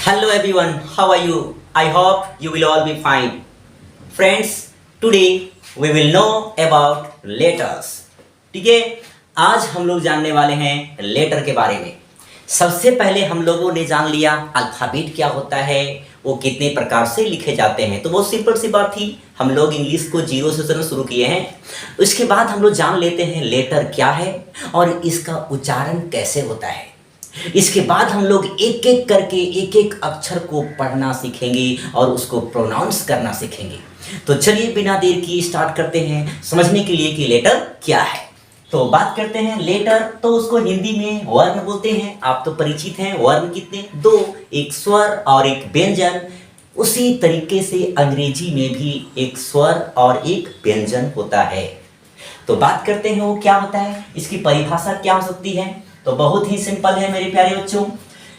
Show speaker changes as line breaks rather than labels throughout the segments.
Hello everyone, how are you? I hope you will all be fine. Friends, today we will know about letters. ठीक है, आज हम लोग जानने वाले हैं लेटर के बारे में। सबसे पहले हम लोगों ने जान लिया अल्फाबेट क्या होता है, वो कितने प्रकार से लिखे जाते हैं। तो बहुत सिंपल सी बात थी, हम लोग इंग्लिश को जीरो से शुरू किए हैं। उसके बाद हम लोग जान लेते हैं लेटर क्या है और इसका उच्चारण कैसे होता है। इसके बाद हम लोग एक एक करके एक एक अक्षर को पढ़ना सीखेंगे और उसको प्रोनाउंस करना सीखेंगे। तो चलिए बिना देर की स्टार्ट करते हैं समझने के लिए कि लेटर क्या है। तो बात करते हैं लेटर, तो उसको हिंदी में वर्ण बोलते हैं। आप तो परिचित हैं, वर्ण कितने? दो, एक स्वर और एक व्यंजन। उसी तरीके से अंग्रेजी में भी एक स्वर और एक व्यंजन होता है। तो बात करते हैं वो क्या होता है, इसकी परिभाषा क्या हो सकती है। तो बहुत ही सिंपल है मेरे प्यारे बच्चों।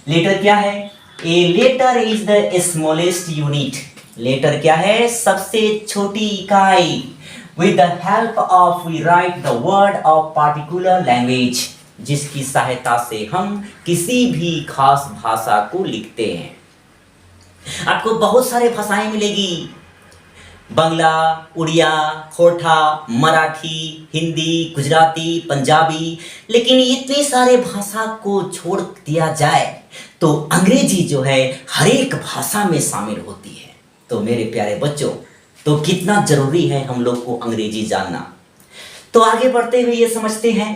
लेटर क्या है? A letter is the smallest unit. Letter क्या है? सबसे छोटी इकाई। With the help of we write the word of particular language, जिसकी सहायता से हम किसी भी खास भाषा को लिखते हैं। आपको बहुत सारे भाषाएं मिलेगी, बंगला, उड़िया, खोटा, मराठी, हिंदी, गुजराती, पंजाबी। लेकिन इतनी सारे भाषा को छोड़ दिया जाए तो अंग्रेजी जो है हर एक भाषा में शामिल होती है। तो मेरे प्यारे बच्चों, तो कितना जरूरी है हम लोग को अंग्रेजी जानना। तो आगे बढ़ते हुए ये समझते हैं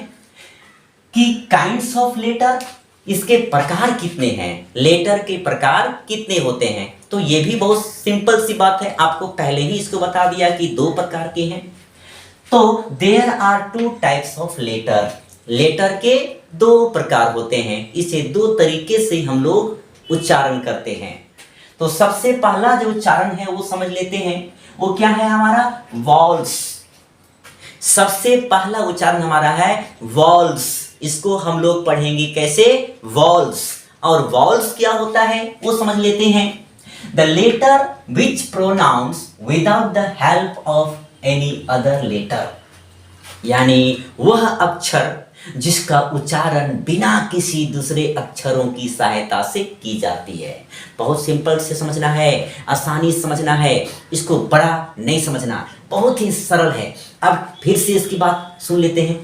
कि काइंड्स ऑफ लेटर, इसके प्रकार कितने हैं, लेटर के प्रकार कितने होते हैं। तो ये भी बहुत सिंपल सी बात है, आपको पहले ही इसको बता दिया कि दो प्रकार के हैं। तो there are two types of letter. Letter के दो प्रकार होते हैं, इसे दो तरीके से हम लोग उच्चारण करते हैं। तो सबसे पहला जो उच्चारण है वो समझ लेते हैं, वो क्या है हमारा? वॉल्स। सबसे पहला उच्चारण हमारा है वॉल्स। इसको हम लोग पढ़ेंगे कैसे? वॉल्स। और वॉल्स क्या होता है वो समझ लेते हैं। The letter which pronounce without the help of any other letter, यानी वह अक्षर जिसका उच्चारण बिना किसी दूसरे अक्षरों की सहायता से की जाती है। बहुत सिंपल से समझना है, आसानी से समझना है, इसको बड़ा नहीं समझना, बहुत ही सरल है। अब फिर से इसकी बात सुन लेते हैं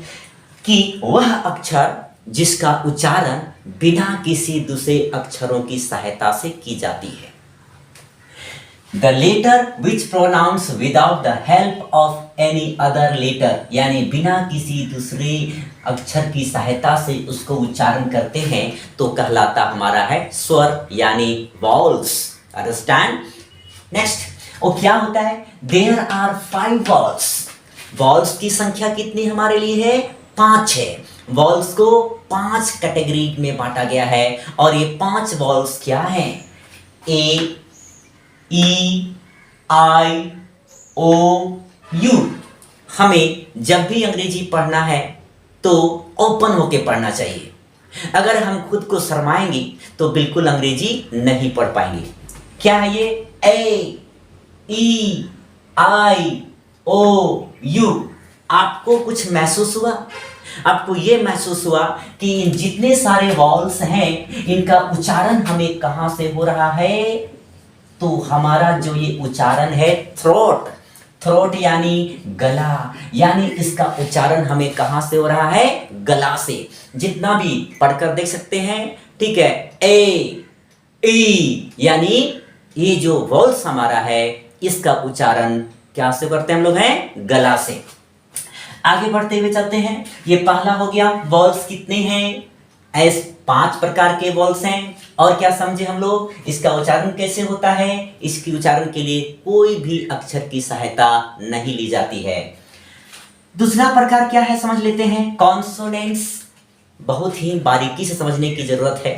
कि वह अक्षर जिसका उच्चारण बिना किसी दूसरे अक्षरों की सहायता से की जाती है। The letter which pronounce without the help of any other letter, यानी बिना किसी दूसरे अक्षर की सहायता से उसको उच्चारण करते हैं तो कहलाता हमारा है स्वर, यानी वॉल्स। अंडरस्टैंड? नेक्स्ट, वो क्या होता है? There are 5 walls. वॉल्स की संख्या कितनी हमारे लिए है? 5 है। वॉल्स को 5 कैटेगरी में बांटा गया है और ये 5 वॉल्स क्या हैं? ए, ई, आई, ओ, यू। हमें जब भी अंग्रेजी पढ़ना है तो ओपन होके पढ़ना चाहिए। अगर हम खुद को शर्माएंगे तो बिल्कुल अंग्रेजी नहीं पढ़ पाएंगे। क्या है ये? ए, ई, आई, ओ, यू। आपको कुछ महसूस हुआ? आपको ये महसूस हुआ कि इन जितने सारे वॉल्स हैं इनका उच्चारण हमें कहां से हो रहा है? तो हमारा जो ये उच्चारण है थ्रोट, थ्रोट यानी गला, यानी इसका उच्चारण हमें कहां से हो रहा है? गला से। जितना भी पढ़कर देख सकते हैं, ठीक है। ए, ई, यानी ये जो वॉल्स हमारा है इसका उच्चारण क्या से करते हैं हम लोग? हैं गला से। आगे बढ़ते हुए चलते हैं। ये पहला हो गया। वॉल्स कितने हैं? 5 प्रकार के वॉल्स हैं। और क्या समझे हम लोग? इसका उच्चारण कैसे होता है? इसके उच्चारण के लिए कोई भी अक्षर की सहायता नहीं ली जाती है। दूसरा प्रकार क्या है समझ लेते हैं। कॉन्सोनेंट्स। बहुत ही बारीकी से समझने की जरूरत है।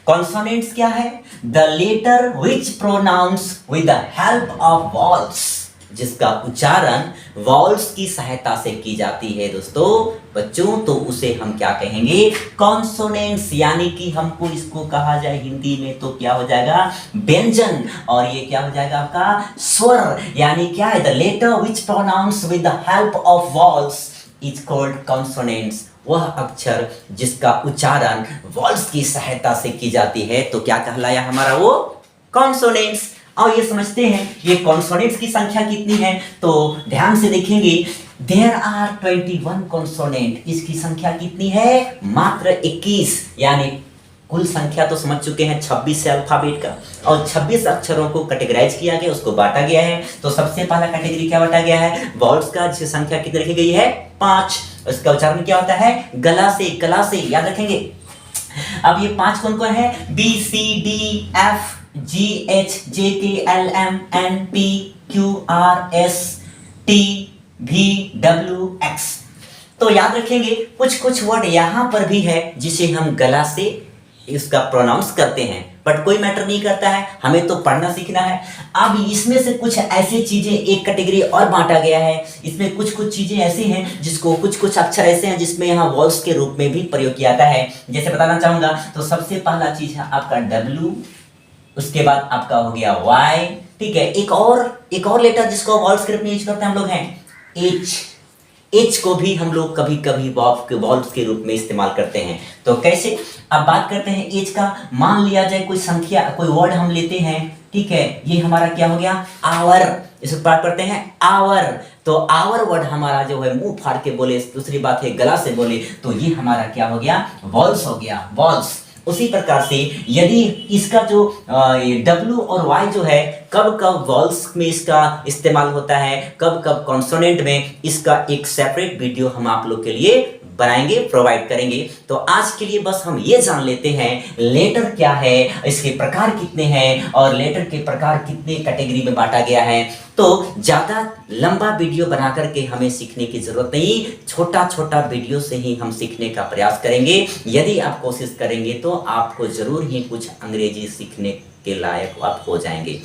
कॉन्सोनेंट्स क्या है? The letter which pronounce with the help of vowels, जिसका उच्चारण वॉल्स की सहायता से की जाती है दोस्तों बच्चों, तो उसे हम क्या कहेंगे? कॉन्सोनेंट्स। यानी कि हमको इसको कहा जाए हिंदी में तो क्या हो जाएगा? व्यंजन। और ये क्या हो जाएगा आपका? स्वर। यानी क्या है? The letter which pronounce with the help of vowels is called consonants. वह अक्षर जिसका उच्चारण वॉल्स की सहायता से की जाती है तो क्या कहलाया हमारा वो कॉन्सोनेंट्स। और ये समझते हैं ये कॉन्सोनेंट्स की संख्या कितनी है, तो ध्यान से देखेंगे देयर आर 21 कॉन्सोनेंट, इसकी संख्या कितनी है मात्र 21, यानी कुल संख्या तो समझ चुके हैं 26 से अल्फाबेट का, और 26 अक्षरों को कैटेगराइज किया गया, उसको बांटा गया है। तो सबसे पहला कैटेगरी क्या बांटा गया है वॉल्स का, जिसकी संख्या कितनी रखी गई है 5। इसका उच्चारण क्या होता है गला से, कला से, याद रखेंगे। अब ये 5 कौन कौन है B C D F G H J K L M N P Q R S T V W X. तो याद रखेंगे कुछ कुछ वर्ड यहां पर भी है जिसे हम गला से इसका प्रोनाउंस करते हैं, बट कोई मैटर नहीं करता है, हमें तो पढ़ना सीखना है। अब इसमें से कुछ ऐसी चीजें एक कैटेगरी और बांटा गया है, इसमें कुछ कुछ चीजें ऐसी हैं जिसको कुछ कुछ अक्षर ऐसे हैं जिसमें यहाँ वॉल्स के रूप में भी प्रयोग किया जाता है। जैसे बताना चाहूंगा तो सबसे पहला चीज है आपका W, उसके बाद आपका हो गया Y, ठीक है। एक और लेटर जिसको वॉल्स के रूप में यूज करते हैं हम लोग हैं H को भी हम लोग कभी कभी वॉल्स के रूप में इस्तेमाल करते हैं। तो कैसे, अब बात करते हैं H का। मान लिया जाए कोई संख्या, कोई वर्ड हम लेते हैं, ठीक है, ये हमारा क्या हो गया आवर, इसको बात करते हैं आवर। तो आवर वर्ड हमारा जो है मुंह फाड़ के बोले, दूसरी बात है गला से बोले, तो ये हमारा क्या हो गया वॉल्स हो गया, वॉल्स। उसी प्रकार से यदि इसका जो W और Y जो है कब कब वॉल्स में इसका इस्तेमाल होता है, कब कब कॉन्सोनेंट में, इसका एक सेपरेट वीडियो हम आप लोग के लिए बनाएंगे, प्रोवाइड करेंगे। तो आज के लिए बस हम ये जान लेते हैं लेटर क्या है, इसके प्रकार कितने हैं और लेटर के प्रकार कितने कैटेगरी में बांटा गया है। तो ज्यादा लंबा वीडियो बना करके हमें सीखने की जरूरत नहीं, छोटा छोटा वीडियो से ही हम सीखने का प्रयास करेंगे। यदि आप कोशिश करेंगे तो आपको जरूर ही कुछ अंग्रेजी सीखने के लायक आप हो जाएंगे।